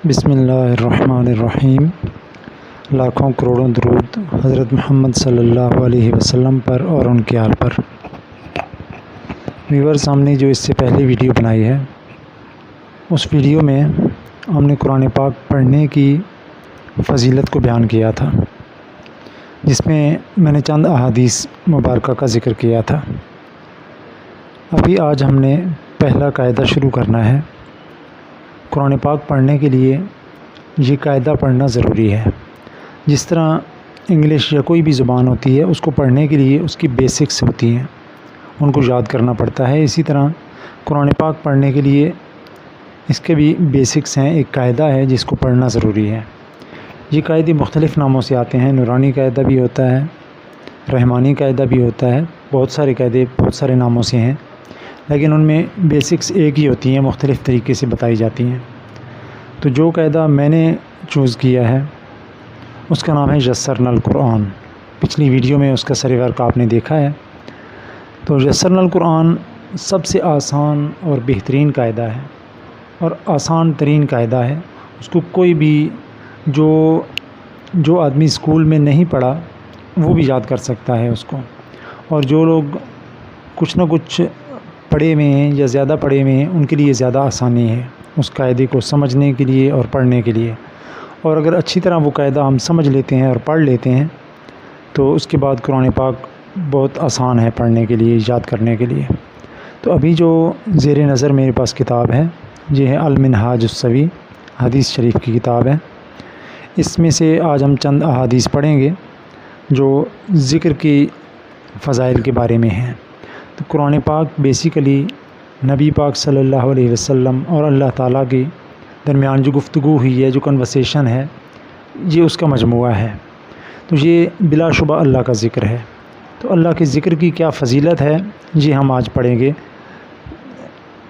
بسم اللہ الرحمن الرحیم۔ لاکھوں کروڑوں درود حضرت محمد صلی اللہ علیہ وسلم پر اور ان کے آل پر۔ ویورز، ہم نے جو اس سے پہلے ویڈیو بنائی ہے اس ویڈیو میں ہم نے قرآن پاک پڑھنے کی فضیلت کو بیان کیا تھا، جس میں نے چند احادیث مبارکہ کا ذکر کیا تھا۔ ابھی آج ہم نے پہلا قاعدہ شروع کرنا ہے۔ قرآن پاک پڑھنے کے لیے یہ قاعدہ پڑھنا ضروری ہے۔ جس طرح انگلش یا کوئی بھی زبان ہوتی ہے، اس کو پڑھنے کے لیے اس کی بیسکس ہوتی ہیں، ان کو یاد کرنا پڑتا ہے۔ اسی طرح قرآن پاک پڑھنے کے لیے اس کے بھی بیسکس ہیں، ایک قاعدہ ہے جس کو پڑھنا ضروری ہے۔ یہ قاعدے مختلف ناموں سے آتے ہیں، نورانی قاعدہ بھی ہوتا ہے، رحمانی قاعدہ بھی ہوتا ہے، بہت سارے قاعدے بہت سارے ناموں سے ہیں، لیکن ان میں بیسکس ایک ہی ہوتی ہیں، مختلف طریقے سے بتائی جاتی ہیں۔ تو جو قاعدہ میں نے چوز کیا ہے اس کا نام ہے یسرنا القرآن۔ پچھلی ویڈیو میں اس کا سر ورک آپ نے دیکھا ہے۔ تو یسرنا القرآن سب سے آسان اور بہترین قاعدہ ہے اور آسان ترین قاعدہ ہے۔ اس کو کوئی بھی جو آدمی اسکول میں نہیں پڑھا وہ بھی یاد کر سکتا ہے اس کو، اور جو لوگ کچھ نہ کچھ پڑھے ہوئے ہیں یا زیادہ پڑھے ہوئے ہیں ان کے لیے زیادہ آسانی ہے اس قاعدے کو سمجھنے کے لیے اور پڑھنے کے لیے۔ اور اگر اچھی طرح وہ قاعدہ ہم سمجھ لیتے ہیں اور پڑھ لیتے ہیں تو اس کے بعد قرآن پاک بہت آسان ہے پڑھنے کے لیے، یاد کرنے کے لیے۔ تو ابھی جو زیر نظر میرے پاس کتاب ہے یہ ہے المنہاج السوی، حدیث شریف کی کتاب ہے۔ اس میں سے آج ہم چند احادیث پڑھیں گے جو ذکر کی فضائل کے بارے میں ہیں۔ تو قرآن پاک بیسیکلی نبی پاک صلی اللہ علیہ وسلم اور اللہ تعالیٰ کے درمیان جو گفتگو ہوئی ہے، جو کنورسیشن ہے، یہ اس کا مجموعہ ہے۔ تو یہ بلا شبہ اللہ کا ذکر ہے۔ تو اللہ کے ذکر کی کیا فضیلت ہے یہ ہم آج پڑھیں گے۔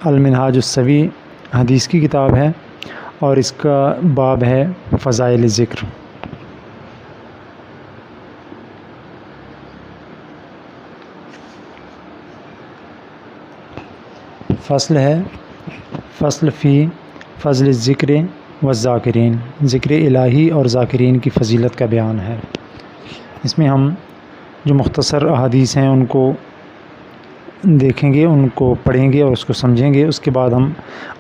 المنہاج السوی حدیث کی کتاب ہے اور اس کا باب ہے فضائل ذکر۔ فصل ہے فصل فی فضل ذکر و ذاکرین، ذکر الہی اور ذاکرین کی فضیلت کا بیان ہے۔ اس میں ہم جو مختصر احادیث ہیں ان کو دیکھیں گے، ان کو پڑھیں گے اور اس کو سمجھیں گے۔ اس کے بعد ہم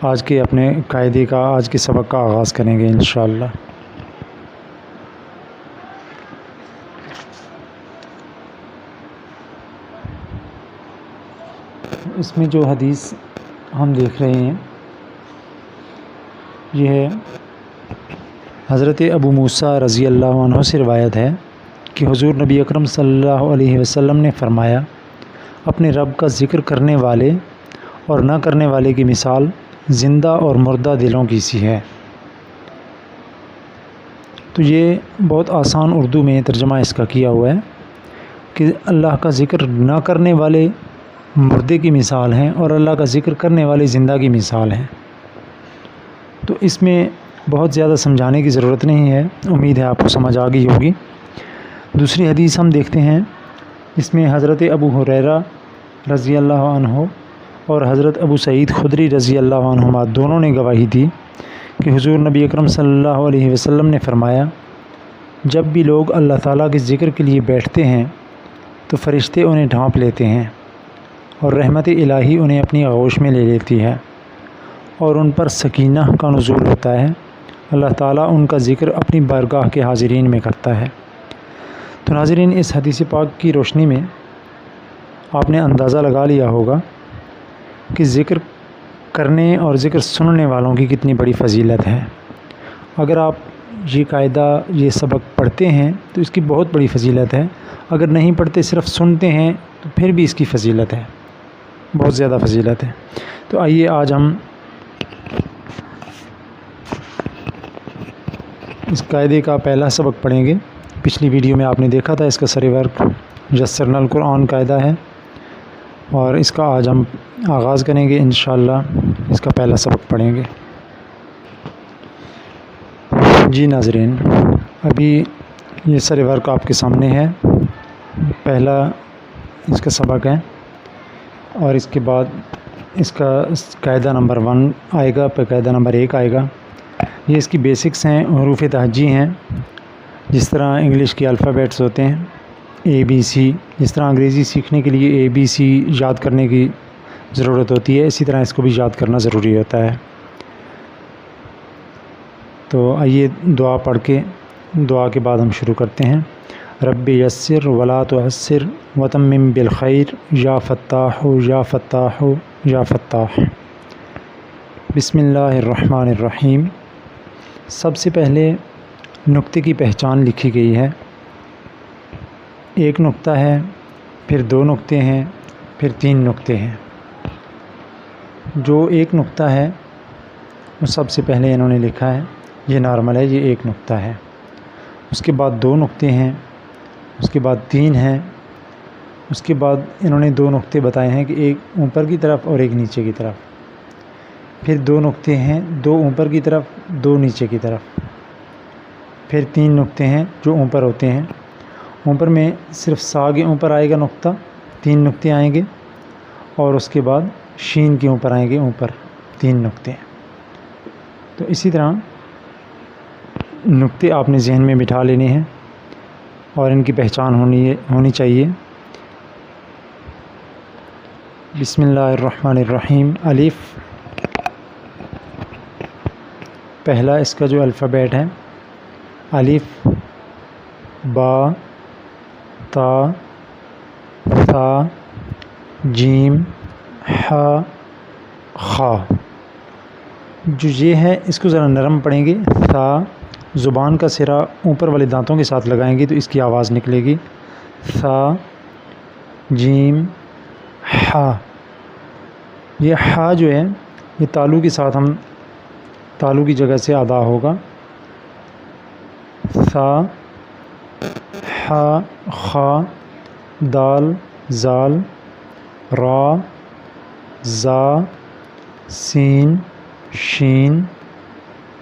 آج کے اپنے قاعدے کا، آج کے سبق کا آغاز کریں گے انشاءاللہ۔ اس میں جو حدیث ہم دیکھ رہے ہیں یہ ہے حضرت ابو موسیٰ رضی اللہ عنہ سے روایت ہے کہ حضور نبی اکرم صلی اللہ علیہ وسلم نے فرمایا، اپنے رب کا ذکر کرنے والے اور نہ کرنے والے کی مثال زندہ اور مردہ دلوں کی سی ہے۔ تو یہ بہت آسان اردو میں ترجمہ اس کا کیا ہوا ہے کہ اللہ کا ذکر نہ کرنے والے مردے کی مثال ہیں اور اللہ کا ذکر کرنے والے زندہ کی مثال ہیں۔ تو اس میں بہت زیادہ سمجھانے کی ضرورت نہیں ہے، امید ہے آپ کو سمجھ آ گئی ہوگی۔ دوسری حدیث ہم دیکھتے ہیں، اس میں حضرت ابو ہریرہ رضی اللہ عنہ اور حضرت ابو سعید خدری رضی اللہ عنہما دونوں نے گواہی دی کہ حضور نبی اکرم صلی اللہ علیہ وسلم نے فرمایا، جب بھی لوگ اللہ تعالیٰ کے ذکر کے لیے بیٹھتے ہیں تو فرشتے انہیں ڈھانپ لیتے ہیں اور رحمت الہی انہیں اپنی آغوش میں لے لیتی ہے اور ان پر سکینہ کا نزول ہوتا ہے۔ اللہ تعالیٰ ان کا ذکر اپنی بارگاہ کے حاضرین میں کرتا ہے۔ تو ناظرین، اس حدیث پاک کی روشنی میں آپ نے اندازہ لگا لیا ہوگا کہ ذکر کرنے اور ذکر سننے والوں کی کتنی بڑی فضیلت ہے۔ اگر آپ یہ قاعدہ، یہ سبق پڑھتے ہیں تو اس کی بہت بڑی فضیلت ہے، اگر نہیں پڑھتے صرف سنتے ہیں تو پھر بھی اس کی فضیلت ہے، بہت زیادہ فضیلت ہے۔ تو آئیے آج ہم اس قاعدے کا پہلا سبق پڑھیں گے۔ پچھلی ویڈیو میں آپ نے دیکھا تھا، اس کا سر ورک یسرنا القرآن قاعدہ ہے اور اس کا آج ہم آغاز کریں گے انشاءاللہ۔ اس کا پہلا سبق پڑھیں گے۔ جی ناظرین، ابھی یہ سر ورک آپ کے سامنے ہے، پہلا اس کا سبق ہے اور اس کے بعد اس کا قاعدہ نمبر 1 آئے گا، پھر قاعدہ نمبر 1 آئے گا یہ اس کی بیسکس ہیں، حروف تہجی ہیں، جس طرح انگلش کے الفابیٹس ہوتے ہیں ABC، جس طرح انگریزی سیکھنے کے لیے ABC یاد کرنے کی ضرورت ہوتی ہے، اسی طرح اس کو بھی یاد کرنا ضروری ہوتا ہے۔ تو آئیے دعا پڑھ کے دعا کے بعد ہم شروع کرتے ہیں۔ رب یسر ولا تعسر وتمم بالخیر یا فتاح یا فتاح یا فتاح۔ بسم اللہ الرحمن الرحیم۔ سب سے پہلے نقطے کی پہچان لکھی گئی ہے۔ ایک نقطہ ہے، پھر 2 نقطے ہیں، پھر 3 نقطے ہیں۔ جو ایک نقطہ ہے وہ سب سے پہلے انہوں نے لکھا ہے، یہ نارمل ہے، یہ ایک نقطہ ہے۔ اس کے بعد 2 نقطے ہیں، اس کے بعد 3 ہیں، اس کے بعد انہوں نے 2 نقطے بتائے ہیں کہ ایک اوپر کی طرف اور ایک نیچے کی طرف۔ پھر 2 نقطے ہیں، 2 اوپر کی طرف، 2 نیچے کی طرف۔ پھر 3 نقطے ہیں جو اوپر ہوتے ہیں۔ اوپر میں صرف سا کے اوپر آئے گا نقطہ، 3 نقطے آئیں گے، اور اس کے بعد شین کے اوپر آئیں گے اوپر 3 نقطے۔ تو اسی طرح نقطے آپ نے ذہن میں بٹھا لینے ہیں اور ان کی پہچان ہونی چاہیے۔ بسم اللہ الرحمن الرحیم۔ الف، پہلا اس کا جو الفابیٹ ہے، الف، با، تا، ثا، جیم، ح، خا۔ جو یہ ہے اس کو ذرا نرم پڑھیں گے۔ ثا، زبان کا سرا اوپر والے دانتوں کے ساتھ لگائیں گے تو اس کی آواز نکلے گی۔ ثا، جیم، ح۔ یہ ح جو ہے یہ تالو کے ساتھ ہم تالو کی جگہ سے ادا ہوگا۔ ثا، ح، خا، دال، زال، را، زا، سین، شین،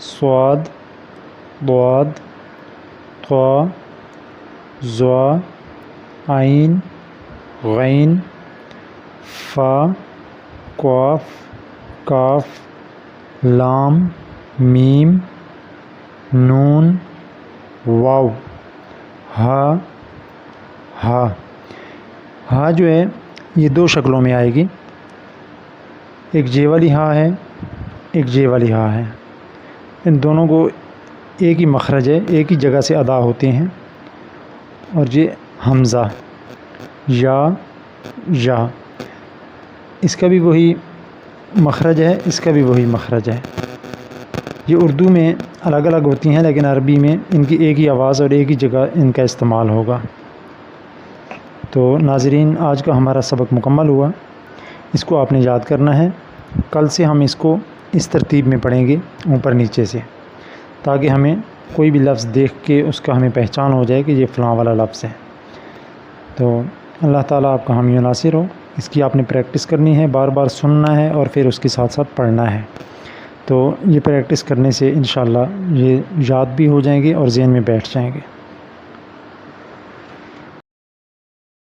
صاد، ضاد، طا، ظا، عین، غین، فا، قاف، کاف، لام، میم، نون، واو، ہا، ہا۔ ہا جو ہے یہ 2 شکلوں میں آئے گی، ایک جے والی ہا ہے، ایک جے والی ہا ہے۔ ان دونوں کو ایک ہی مخرج ہے، ایک ہی جگہ سے ادا ہوتے ہیں۔ اور یہ حمزہ، یا، اس کا بھی وہی مخرج ہے، اس کا بھی وہی مخرج ہے۔ یہ اردو میں الگ الگ ہوتی ہیں لیکن عربی میں ان کی ایک ہی آواز اور ایک ہی جگہ ان کا استعمال ہوگا۔ تو ناظرین، آج کا ہمارا سبق مکمل ہوا۔ اس کو آپ نے یاد کرنا ہے۔ کل سے ہم اس کو اس ترتیب میں پڑھیں گے، اوپر نیچے سے، تاکہ ہمیں کوئی بھی لفظ دیکھ کے اس کا ہمیں پہچان ہو جائے کہ یہ فلاں والا لفظ ہے۔ تو اللہ تعالیٰ آپ کا حامی و ناصر ہو۔ اس کی آپ نے پریکٹس کرنی ہے، بار بار سننا ہے اور پھر اس کے ساتھ ساتھ پڑھنا ہے۔ تو یہ پریکٹس کرنے سے انشاءاللہ یہ یاد بھی ہو جائیں گے اور ذہن میں بیٹھ جائیں گے۔